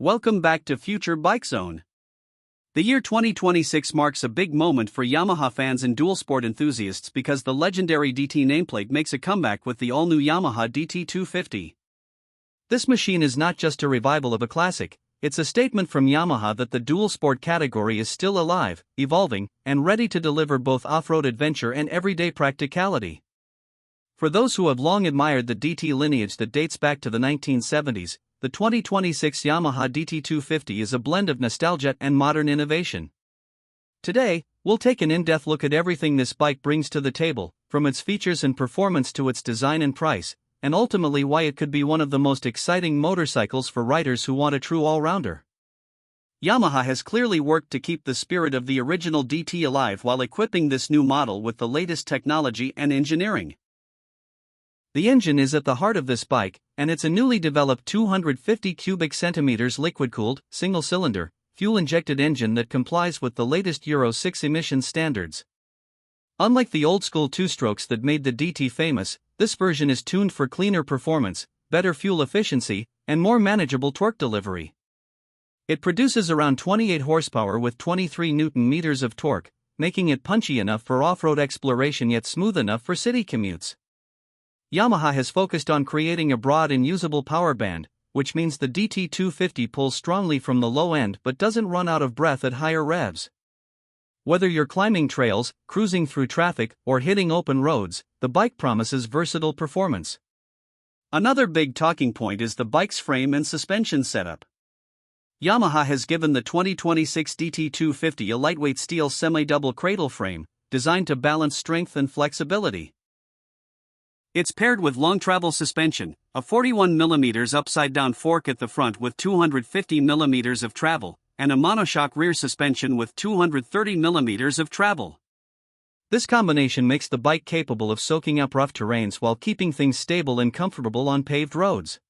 Welcome back to Future Bike Zone. The year 2026 marks a big moment for Yamaha fans and dual sport enthusiasts because the legendary DT nameplate makes a comeback with the all-new Yamaha DT250. This machine is not just a revival of a classic, it's a statement from Yamaha that the dual sport category is still alive, evolving, and ready to deliver both off-road adventure and everyday practicality. For those who have long admired the DT lineage that dates back to the 1970s, the 2026 Yamaha DT250 is a blend of nostalgia and modern innovation. Today, we'll take an in-depth look at everything this bike brings to the table, from its features and performance to its design and price, and ultimately why it could be one of the most exciting motorcycles for riders who want a true all-rounder. Yamaha has clearly worked to keep the spirit of the original DT alive while equipping this new model with the latest technology and engineering. The engine is at the heart of this bike, and it's a newly developed 250 cubic centimeters liquid-cooled, single-cylinder, fuel-injected engine that complies with the latest Euro 6 emission standards. Unlike the old-school two-strokes that made the DT famous, this version is tuned for cleaner performance, better fuel efficiency, and more manageable torque delivery. It produces around 28 horsepower with 23 Nm of torque, making it punchy enough for off-road exploration yet smooth enough for city commutes. Yamaha has focused on creating a broad and usable power band, which means the DT250 pulls strongly from the low end but doesn't run out of breath at higher revs. Whether you're climbing trails, cruising through traffic, or hitting open roads, the bike promises versatile performance. Another big talking point is the bike's frame and suspension setup. Yamaha has given the 2026 DT250 a lightweight steel semi-double cradle frame, designed to balance strength and flexibility. It's paired with long travel suspension, a 41mm upside-down fork at the front with 250mm of travel, and a monoshock rear suspension with 230mm of travel. This combination makes the bike capable of soaking up rough terrains while keeping things stable and comfortable on paved roads.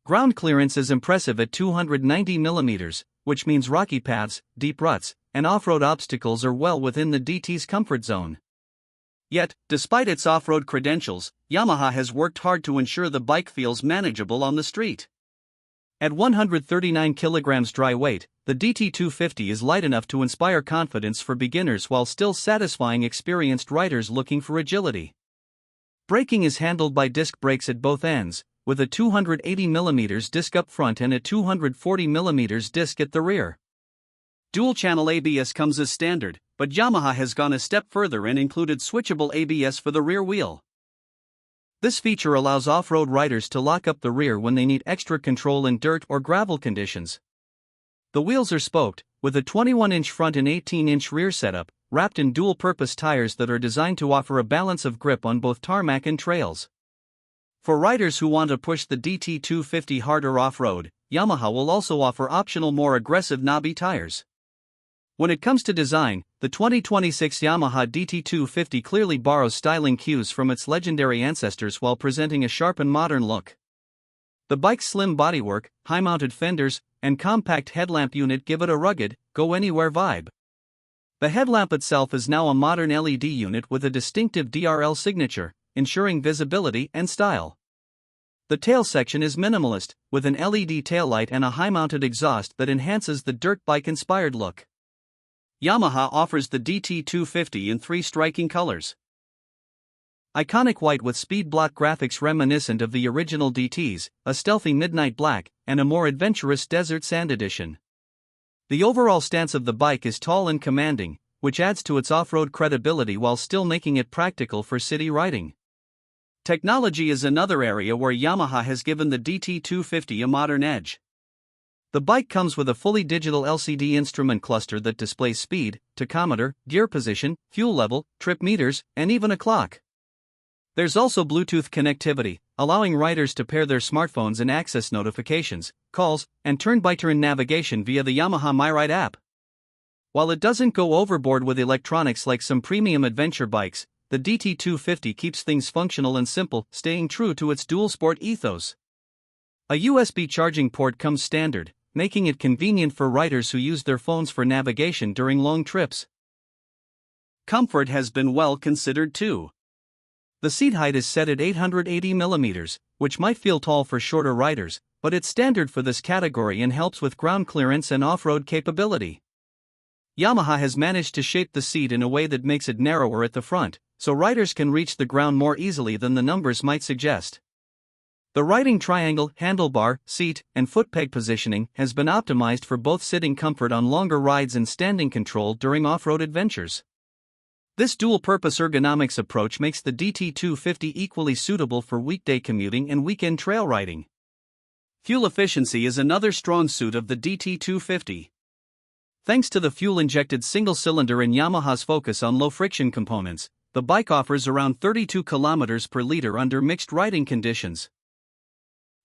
Ground clearance is impressive at 290mm, which means rocky paths, deep ruts, and off-road obstacles are well within the DT's comfort zone. Yet, despite its off-road credentials, Yamaha has worked hard to ensure the bike feels manageable on the street. At 139 kg dry weight, the DT250 is light enough to inspire confidence for beginners while still satisfying experienced riders looking for agility. Braking is handled by disc brakes at both ends, with a 280mm disc up front and a 240mm disc at the rear. Dual-channel ABS comes as standard, but Yamaha has gone a step further and included switchable ABS for the rear wheel. This feature allows off-road riders to lock up the rear when they need extra control in dirt or gravel conditions. The wheels are spoked, with a 21-inch front and 18-inch rear setup, wrapped in dual-purpose tires that are designed to offer a balance of grip on both tarmac and trails. For riders who want to push the DT250 harder off-road, Yamaha will also offer optional more aggressive knobby tires. When it comes to design, the 2026 Yamaha DT250 clearly borrows styling cues from its legendary ancestors while presenting a sharp and modern look. The bike's slim bodywork, high-mounted fenders, and compact headlamp unit give it a rugged, go-anywhere vibe. The headlamp itself is now a modern LED unit with a distinctive DRL signature, ensuring visibility and style. The tail section is minimalist, with an LED taillight and a high-mounted exhaust that enhances the dirt bike-inspired look. Yamaha offers the DT250 in three striking colors. Iconic white with speed block graphics reminiscent of the original DTs, a stealthy midnight black, and a more adventurous desert sand edition. The overall stance of the bike is tall and commanding, which adds to its off-road credibility while still making it practical for city riding. Technology is another area where Yamaha has given the DT250 a modern edge. The bike comes with a fully digital LCD instrument cluster that displays speed, tachometer, gear position, fuel level, trip meters, and even a clock. There's also Bluetooth connectivity, allowing riders to pair their smartphones and access notifications, calls, and turn-by-turn navigation via the Yamaha MyRide app. While it doesn't go overboard with electronics like some premium adventure bikes, the DT250 keeps things functional and simple, staying true to its dual-sport ethos. A USB charging port comes standard, making it convenient for riders who use their phones for navigation during long trips. Comfort has been well considered too. The seat height is set at 880mm, which might feel tall for shorter riders, but it's standard for this category and helps with ground clearance and off-road capability. Yamaha has managed to shape the seat in a way that makes it narrower at the front, so riders can reach the ground more easily than the numbers might suggest. The riding triangle, handlebar, seat, and foot peg positioning has been optimized for both sitting comfort on longer rides and standing control during off-road adventures. This dual-purpose ergonomics approach makes the DT250 equally suitable for weekday commuting and weekend trail riding. Fuel efficiency is another strong suit of the DT250. Thanks to the fuel-injected single-cylinder and Yamaha's focus on low-friction components, the bike offers around 32 km per liter under mixed riding conditions.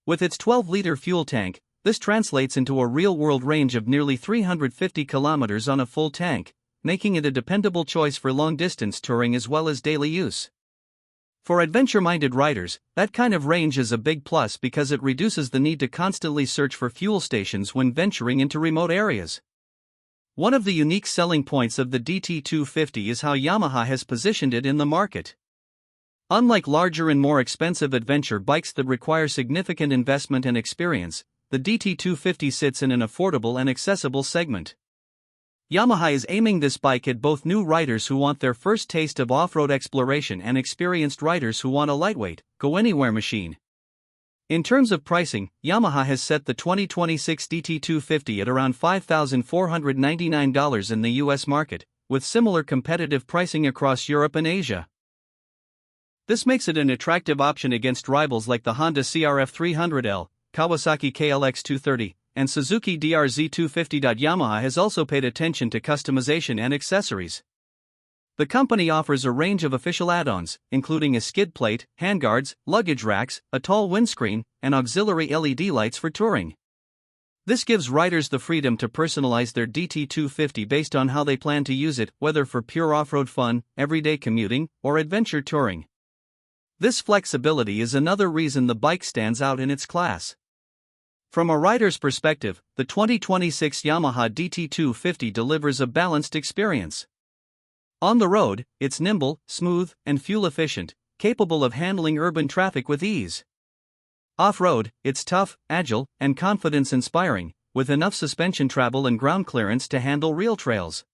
With its 12-liter fuel tank, this translates into a real-world range of nearly 350 km on a full tank, making it a dependable choice for long-distance touring as well as daily use. For adventure-minded riders, that kind of range is a big plus because it reduces the need to constantly search for fuel stations when venturing into remote areas. One of the unique selling points of the DT250 is how Yamaha has positioned it in the market. Unlike larger and more expensive adventure bikes that require significant investment and experience, the DT250 sits in an affordable and accessible segment. Yamaha is aiming this bike at both new riders who want their first taste of off-road exploration and experienced riders who want a lightweight, go-anywhere machine. In terms of pricing, Yamaha has set the 2026 DT250 at around $5,499 in the US market, with similar competitive pricing across Europe and Asia. This makes it an attractive option against rivals like the Honda CRF 300L, Kawasaki KLX 230, and Suzuki DRZ 250. Yamaha has also paid attention to customization and accessories. The company offers a range of official add-ons, including a skid plate, handguards, luggage racks, a tall windscreen, and auxiliary LED lights for touring. This gives riders the freedom to personalize their DT250 based on how they plan to use it, whether for pure off-road fun, everyday commuting, or adventure touring. This flexibility is another reason the bike stands out in its class. From a rider's perspective, the 2026 Yamaha DT250 delivers a balanced experience. On the road, it's nimble, smooth, and fuel-efficient, capable of handling urban traffic with ease. Off-road, it's tough, agile, and confidence-inspiring, with enough suspension travel and ground clearance to handle real trails.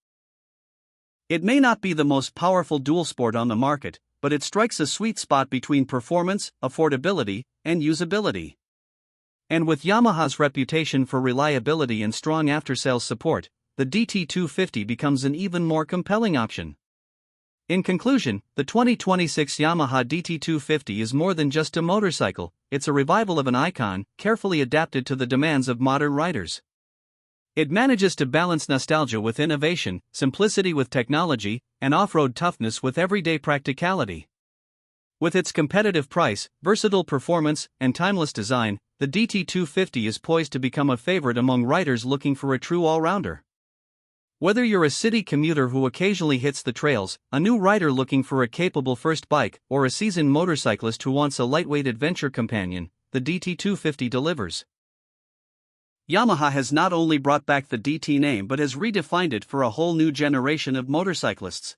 It may not be the most powerful dual sport on the market, but it strikes a sweet spot between performance, affordability, and usability. And with Yamaha's reputation for reliability and strong after-sales support, the DT250 becomes an even more compelling option. In conclusion, the 2026 Yamaha DT250 is more than just a motorcycle, it's a revival of an icon, carefully adapted to the demands of modern riders. It manages to balance nostalgia with innovation, simplicity with technology, and off-road toughness with everyday practicality. With its competitive price, versatile performance, and timeless design, the DT250 is poised to become a favorite among riders looking for a true all-rounder. Whether you're a city commuter who occasionally hits the trails, a new rider looking for a capable first bike, or a seasoned motorcyclist who wants a lightweight adventure companion, the DT250 delivers. Yamaha has not only brought back the DT name but has redefined it for a whole new generation of motorcyclists.